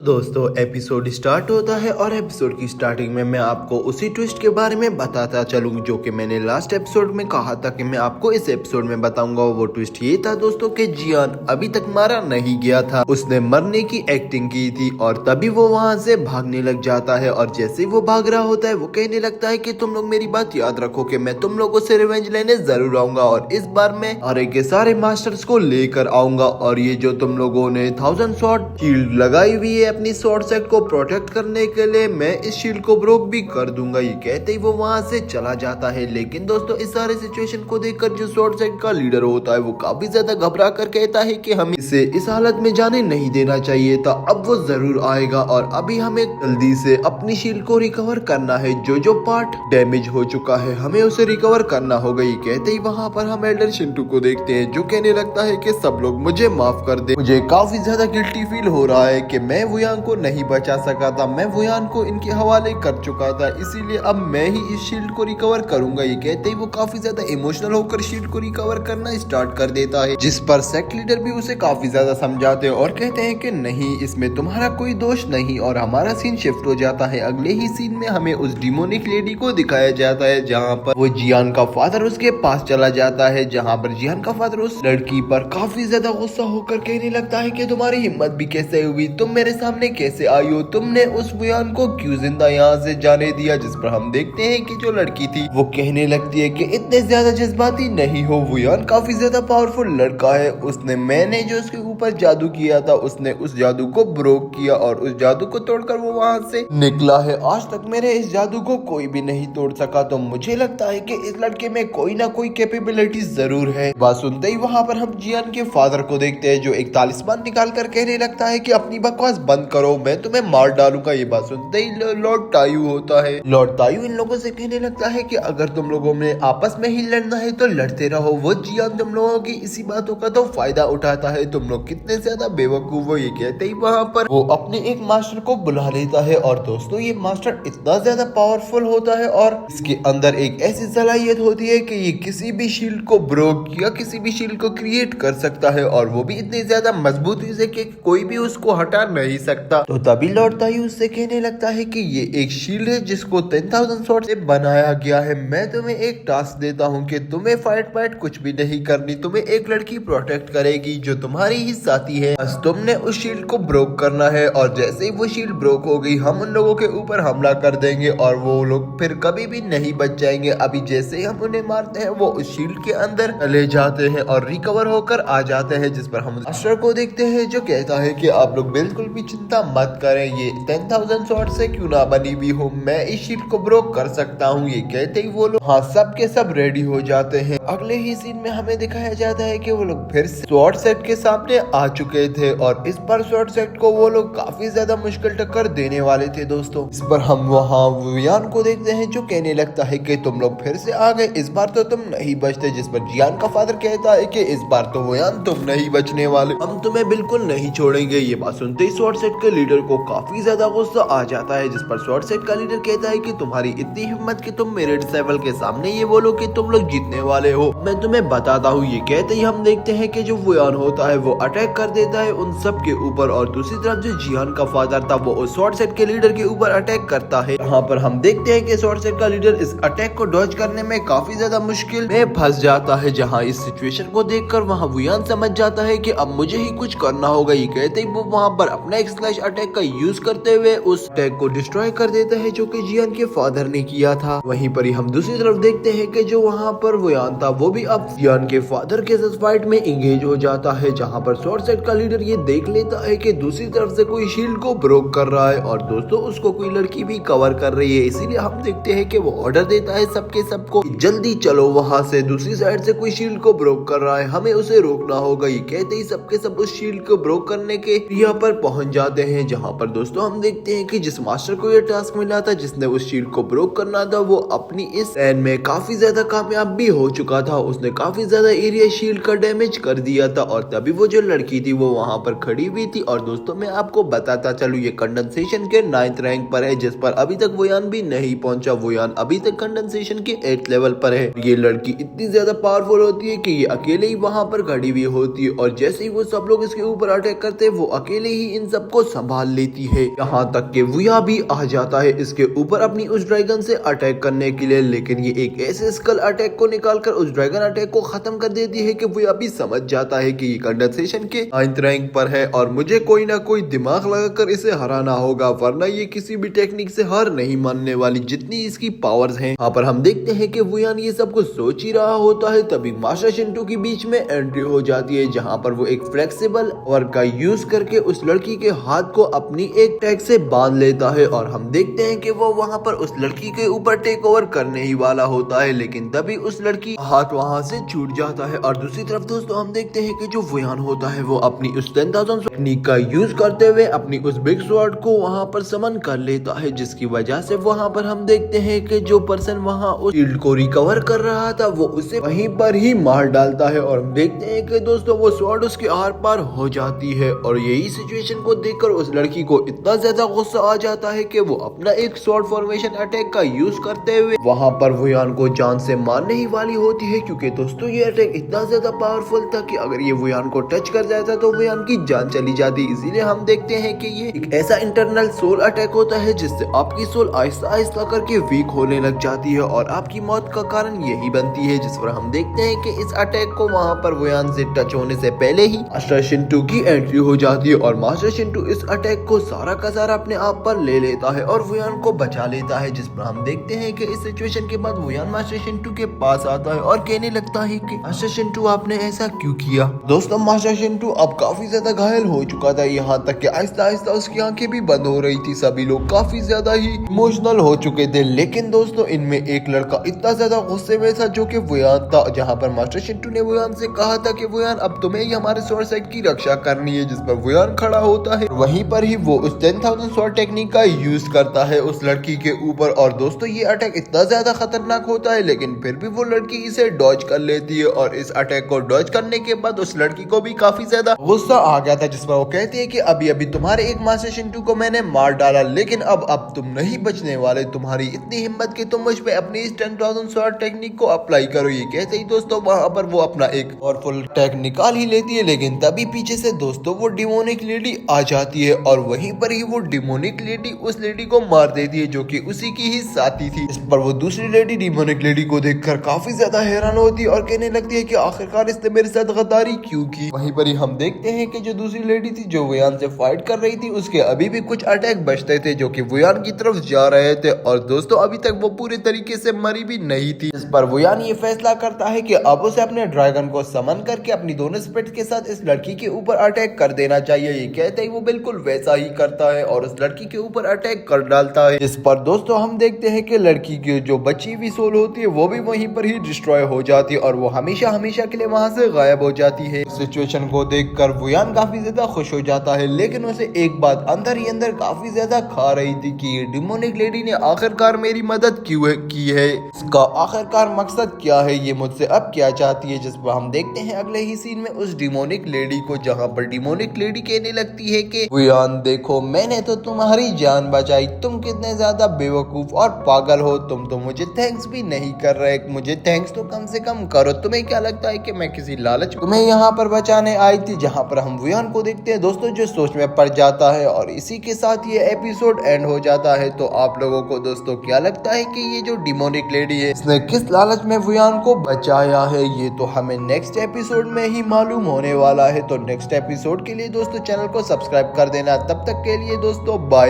दोस्तों episode start होता है और एपिसोड की स्टार्टिंग में मैं आपको उसी ट्विस्ट के बारे में बताता चलूं जो कि मैंने लास्ट एपिसोड में कहा था कि मैं आपको इस एपिसोड में बताऊंगा। वो ट्विस्ट ये था दोस्तों कि जियान अभी तक मारा नहीं गया था, उसने मरने की एक्टिंग की थी और तभी वो वहां से भागने लग जाता है। और जैसे ही वो भाग रहा होता है वो कहने लगता है कि तुम लोग मेरी बात याद रखो कि मैं तुम लोगों से रिवेंज लेने जरूर आऊंगा और इस बार मैं सारे के सारे मास्टर्स को लेकर आऊंगा। और ये जो तुम लोगों ने 1000 शॉट शील्ड लगाई हुई है अपनी स्वॉर्ड सेट को प्रोटेक्ट करने के लिए, मैं इस शील्ड को ब्रोक भी कर दूंगा। ये कहते ही वो वहां से चला जाता है। लेकिन दोस्तों इस सारे सिचुएशन को देखकर जो स्वॉर्ड सेट का लीडर होता है वो काफी ज्यादा घबरा कर कहता है कि हमें इसे इस हालत में जाने नहीं देना चाहिए था, अब वो जरूर आएगा और अभी हमें जल्दी से अपनी शील्ड को रिकवर करना है। जो जो पार्ट डैमेज हो चुका है हमें उसे रिकवर करना होगा। ये कहते ही वहाँ पर हम एल्डर शिंटू को देखते हैं जो कहने लगता है कि सब लोग मुझे माफ कर दे, मुझे काफी ज्यादा गिल्टी फील हो रहा है कि मैं वुयांग को नहीं बचा सका था, मैं वुयांग को इनके हवाले कर चुका था, इसीलिए अब मैं ही इस शील्ड को रिकवर करूंगा। ये कहते ही वो काफी ज्यादा इमोशनल होकर शील्ड को रिकवर करना स्टार्ट कर देता है, जिस पर सेक्ट लीडर भी उसे काफी ज्यादा समझाते हैं और कहते हैं कि नहीं इसमें तुम्हारा कोई दोष नहीं। और हमारा सीन शिफ्ट हो जाता है। अगले ही सीन में हमें उस डिमोनिक लेडी को दिखाया जाता है जहाँ पर वो जियान का फादर उसके पास चला जाता है, जहाँ पर जियान का फादर उस लड़की पर काफी ज्यादा गुस्सा होकर कहने लगता है कि तुम्हारी हिम्मत भी कैसे हुई, तुम मेरे सामने कैसे आई हो, तुमने उस वुयान को क्यों जिंदा यहाँ से जाने दिया। जिस पर हम देखते हैं कि जो लड़की थी वो कहने लगती है कि इतने ज्यादा जज्बाती नहीं हो, वुयान काफी ज्यादा पावरफुल लड़का है, उसने मैंने जो उसके ऊपर जादू किया था उसने उस जादू को ब्रोक किया और उस जादू को तोड़कर वो वहाँ से निकला है। आज तक मेरे इस जादू को कोई भी नहीं तोड़ सका, तो मुझे लगता है कि इस लड़के में कोई ना कोई कैपेबिलिटी जरूर है। बात सुनते ही वहाँ पर हम जियान के फादर को देखते हैं जो एक तालिस्मान निकाल कर कहने लगता है कि अपनी बकवास बंद करो, मैं तुम्हें मार डालूंगा। ये बात सुनते ही लॉर्ड तायू होता है। लॉर्ड तायू इन लोगों से कहने लगता है कि अगर तुम लोगों में आपस में ही लड़ना है तो लड़ते रहो, वो जियान तुम लोगों की इसी बातों का तो फायदा उठाता है, तुम लोग कितने ज्यादा बेवकूफ हो। ये कहते ही वहाँ पर वो अपने एक मास्टर को बुला लेता है और दोस्तों ये मास्टर इतना ज्यादा पावरफुल होता है और इसके अंदर एक ऐसी सलाहियत होती है कि ये किसी भी शील्ड को ब्रोक या किसी भी शील्ड को क्रिएट कर सकता है और वो भी इतनी ज्यादा मजबूती से कि कोई भी उसको हटा नहीं सकता। तो तभी लॉर्ड तायू उससे कहने लगता है कि ये एक शील्ड है जिसको 10,000 शॉट से बनाया गया है, मैं तुम्हें एक टास्क देता हूँ कि तुम्हें फाइट कुछ भी नहीं करनी, तुम्हें एक लड़की प्रोटेक्ट करेगी जो तुम्हारी ही साथी है, बस तुमने उस शील्ड को ब्रोक करना है और जैसे ही वो शील्ड ब्रोक हो गई हम उन लोगों के ऊपर हमला कर देंगे और वो लोग फिर कभी भी नहीं बच जाएंगे। अभी जैसे ही हम उन्हें मारते हैं वो उस शील्ड के अंदर चले जाते हैं और रिकवर होकर आ जाते हैं, जिस पर हम मास्टर को देखते हैं जो कहता है कि आप लोग बिल्कुल भी चिंता मत करें, ये 10,000 शॉट से क्यों ना बनी हुई हो, मैं इस शील्ड को ब्रोक कर सकता हूँ। ये कहते ही वो लोग हाँ सब के सब रेडी हो जाते हैं। अगले ही सीन में हमें दिखाया जाता है कि वो लोग फिर से स्वॉर्ड सेट के सामने आ चुके थे और इस बार स्वॉर्ड सेट को वो लोग काफी ज्यादा मुश्किल टक्कर देने वाले थे। दोस्तों इस पर हम वहाँ वुयान को देखते हैं जो कहने लगता है कि तुम लोग फिर से आ गए, इस बार तो तुम नहीं बचते। जिस पर जियान का फादर कहता है कि इस बार तो वुयान तुम नहीं बचने वाले, हम तुम्हें बिल्कुल नहीं छोड़ेंगे। ये बात सुनते ही स्वॉर्ड सेट के लीडर को काफी ज्यादा गुस्सा आ जाता है, जिस पर स्वॉर्ड सेट का लीडर कहता है कि तुम्हारी इतनी हिम्मत कि तुम मेरे डिसेबल के सामने ये बोलो कि तुम लोग जीतने वाले हो, मैं तुम्हें बताता हूँ। ये कहते ही हम देखते हैं कि जो वुयान होता है वो अटैक कर देता है उन सब के ऊपर और दूसरी तरफ जो जियान का फादर था वो उस स्वॉर्ड सेट के लीडर के ऊपर अटैक करता है। यहाँ पर हम देखते हैं कि स्वॉर्ड सेट का लीडर इस अटैक को डॉज करने में काफी ज्यादा मुश्किल में फंस जाता है, जहाँ इस सिचुएशन को देखकर वहाँ वुयान समझ जाता है कि अब मुझे ही कुछ करना होगा। ये कहते ही वो वहाँ पर अपना एक स्लैश अटैक का यूज करते हुए उस अटैक को डिस्ट्रॉय कर देता है जो कि जियान के फादर ने किया था। वहीं पर ही हम दूसरी तरफ देखते हैं कि जो वहाँ पर वुयान था वो भी अब जियान के फादर के साथ फाइट में इंगेज हो जाता है, जहाँ पर स्वॉर्ड सेट का लीडर ये देख लेता है कि दूसरी तरफ से कोई शील्ड को ब्रोक कर रहा है और दोस्तों उसको कोई लड़की भी कवर कर रही है, इसीलिए हम देखते हैं कि वो ऑर्डर देता है सबके सबको जल्दी चलो वहाँ से, दूसरी साइड से कोई शील्ड को ब्रोक कर रहा है, हमें उसे रोकना होगा। ये कहते ही सबके सब उस शील्ड को ब्रोक करने के यहाँ पर पहुंच जाते हैं, जहाँ पर दोस्तों हम देखते हैं कि जिस मास्टर को ये टास्क मिला था जिसने उस शील्ड को ब्रोक करना था वो अपनी इस लाइन में काफी ज्यादा कामयाब भी हो चुका था, उसने काफी ज्यादा एरिया शील्ड का डैमेज कर दिया था और तभी वो जो लड़की थी वो वहाँ पर खड़ी हुई थी। और दोस्तों मैं आपको बताता चलूं ये कंडेंसेशन के 9th रैंक पर है, जिस पर अभी तक वुयान भी नहीं पहुंचा, वुयान अभी तक कंडेंसेशन के 8th लेवल पर है। ये लड़की इतनी ज्यादा पावरफुल होती है कि ये अकेले ही वहाँ पर खड़ी हुई होती है और जैसे ही वो सब लोग इसके ऊपर अटैक करते हैं वो अकेले ही इन सब को संभाल लेती है। यहाँ तक कि वुया भी आ जाता है इसके ऊपर अपनी उस ड्रैगन से अटैक करने के लिए, लेकिन ये एक ऐसे स्कल अटैक को निकालकर उस ड्रैगन अटैक को खत्म कर देती है कि वुया भी समझ जाता है कि ये कंडेंसेशन के 9th रैंक पर है और मुझे कोई ना कोई दिमाग लगाकर इसे हराना होगा, वरना ये किसी भी टेक्निक से हार नहीं मानने वाली जितनी इसकी पावर्स हैं। यहाँ पर हम देखते हैं कि वुयान ये सब कुछ सोच ही रहा होता है, तभी मास्टर शिंटू की बीच में एंट्री हो जाती है, जहाँ पर वो एक फ्लेक्सिबल वर्क का यूज करके उस लड़की के हाथ को अपनी एक टैग से बांध लेता है और हम देखते हैं कि वो वहाँ पर उस लड़की के ऊपर टेक ओवर करने ही वाला होता है, लेकिन तभी उस लड़की हाथ वहाँ से छूट जाता है। और दूसरी तरफ दोस्तों हम देखते हैं कि जो वुयान होता है वो अपनी उस 10,000 टेक्निक का यूज करते हुए अपनी उस बिग स्वॉर्ड को वहाँ पर समन कर लेता है, जिसकी वजह से वहाँ पर हम देखते हैं कि जो पर्सन वहाँ उस शील्ड को रिकवर कर रहा था वो उसे वहीं पर ही मार डालता है। और हम देखते हैं कि दोस्तों वो स्वॉर्ड उसके आर पार हो जाती है और यही सिचुएशन को देखकर उस लड़की को इतना ज्यादा गुस्सा आ जाता है कि वो अपना एक स्वॉर्ड फॉर्मेशन अटैक का यूज करते हुए वहाँ पर वुयान को जान से मारने ही वाली होती है, क्योंकि दोस्तों ये अटैक इतना ज्यादा पावरफुल था कि अगर ये वुयान को टच कर जाता तो वुयान की जान चली जाती। इसीलिए हम देखते हैं कि ये एक ऐसा इंटरनल सोल अटैक होता है जिससे आपकी सोल आहिस्ता आहिस्ता करके वीक होने लग जाती है और आपकी मौत का कारण यही बनती है, जिस पर हम देखते हैं कि इस अटैक को वहाँ पर वुयान से टच होने से पहले ही मास्टर शिंटू की एंट्री हो जाती है और मास्टर शिंटू इस अटैक को सारा का सारा अपने आप पर ले लेता है और वुयान को बचा लेता है, जिस पर हम देखते हैं कि इस सिचुएशन के बाद वुयान मास्टर शिंटू के पास आता है और कहने लगता है कि मास्टर शिंटू आपने ऐसा क्यों किया। दोस्तों मास्टर शिंटू अब काफी ज्यादा घायल हो चुका था, यहाँ तक कि आहिस्ता आहिस्ता उसकी आंखें भी बंद हो रही थी, सभी लोग काफी ज्यादा ही इमोशनल हो चुके थे। लेकिन दोस्तों इनमें एक लड़का इतना ज्यादा गुस्से में था जो कि वुयान था, जहाँ पर मास्टर शिंटू ने वुयान से कहा था कि वुयान अब तुम्हें ही हमारे स्वॉर्ड सेट की रक्षा करनी है, जिस पर वुयान खड़ा होता है। वहीं पर ही वो उस 10,000 स्वॉर्ड टेक्निक का यूज करता है उस लड़की के ऊपर और दोस्तों ये अटैक इतना ज्यादा खतरनाक होता है, लेकिन फिर भी वो लड़की इसे डॉज कर लेती है और इस अटैक को डॉज करने के बाद उस लड़की को भी काफी ज्यादा गुस्सा आ गया था, जिस पर वो कहती है कि अभी अभी तुम्हारे एक मास्टर शिंटू को मैंने मार डाला, लेकिन अब तुम नहीं बचने वाले, तुम्हारी इतनी हिम्मत कि तुम मुझ पे अपनी इस 10,000 स्वॉर्ड टेक्निक को अप्लाई करो। ये कहते ही दोस्तों वहाँ पर वो अपना एक पावरफुल अटैक निकाल ही लेती है, लेकिन तभी पीछे से दोस्तों वो डिमोनिक लेडी आ जाती है और वहीं पर ही वो डिमोनिक लेडी उस लेडी को मार देती है जो कि उसी की ही साथी थी। इस पर वो दूसरी लेडी डिमोनिक लेडी को देखकर काफी ज्यादा हैरान होती है और कहने लगती है कि आखिरकार इसने मेरे साथ गद्दारी क्यों की। वहीं पर ही हम देखते हैं कि जो दूसरी लेडी थी जो वुयान से फाइट कर रही थी उसके अभी भी कुछ अटैक बचते थे जो कि वुयान की तरफ जा रहे थे और दोस्तों अभी तक वो पूरे तरीके से मरी भी नहीं थी। इस पर वुयान ये फैसला करता है कि अब उसे अपने ड्रैगन को समन करके अपनी दोनों स्पिरिट्स के साथ इस लड़की के ऊपर अटैक कर देना चाहिए। ये कहते ही वो बिल्कुल वैसा ही करता है और उस लड़की के ऊपर अटैक कर डालता है। इस पर दोस्तों हम देखते हैं कि लड़की की जो बची हुई सोल होती है वो भी वहीं पर ही डिस्ट्रॉय हो जाती है और वो हमेशा हमेशा के लिए वहां से गायब हो जाती है। सिचुएशन को देखकर वुयान काफी ज्यादा खुश हो जाता है, लेकिन उसे एक बात अंदर ही अंदर काफी ज्यादा खा रही थी कि ये डिमोनिक लेडी ने आखिरकार मेरी मदद क्यों की है, इसका आखिरकार मकसद क्या है, ये मुझसे अब क्या चाहती है। जिस पर हम देखते हैं अगले ही सीन में उस डिमोनिक लेडी को, जहाँ पर डिमोनिक लेडी कहने लगती है कि वुयान देखो मैंने तो तुम्हारी जान बचाई, तुम कितने ज्यादा बेवकूफ और पागल हो, तुम तो मुझे थैंक्स भी नहीं कर रहे, मुझे थैंक्स तो कम से कम करो। तुम्हें क्या लगता है कि मैं किसी लालच तुम्हें यहाँ पर बचाने आई थी। जहाँ पर हम वुयान को देखते हैं दोस्तों जो सोच में पड़ जाता है और इसी के साथ ये एपिसोड एंड हो जाता है। तो आप लोगों को दोस्तों क्या लगता है कि ये जो डिमोनिक लेडी है इसने किस लालच में वुयान को बचाया है, ये तो हमें नेक्स्ट एपिसोड में ही मालूम होने वाला है। तो नेक्स्ट एपिसोड के लिए दोस्तों चैनल को सब्सक्राइब कर देना। तब तक के लिए दोस्तों बाय।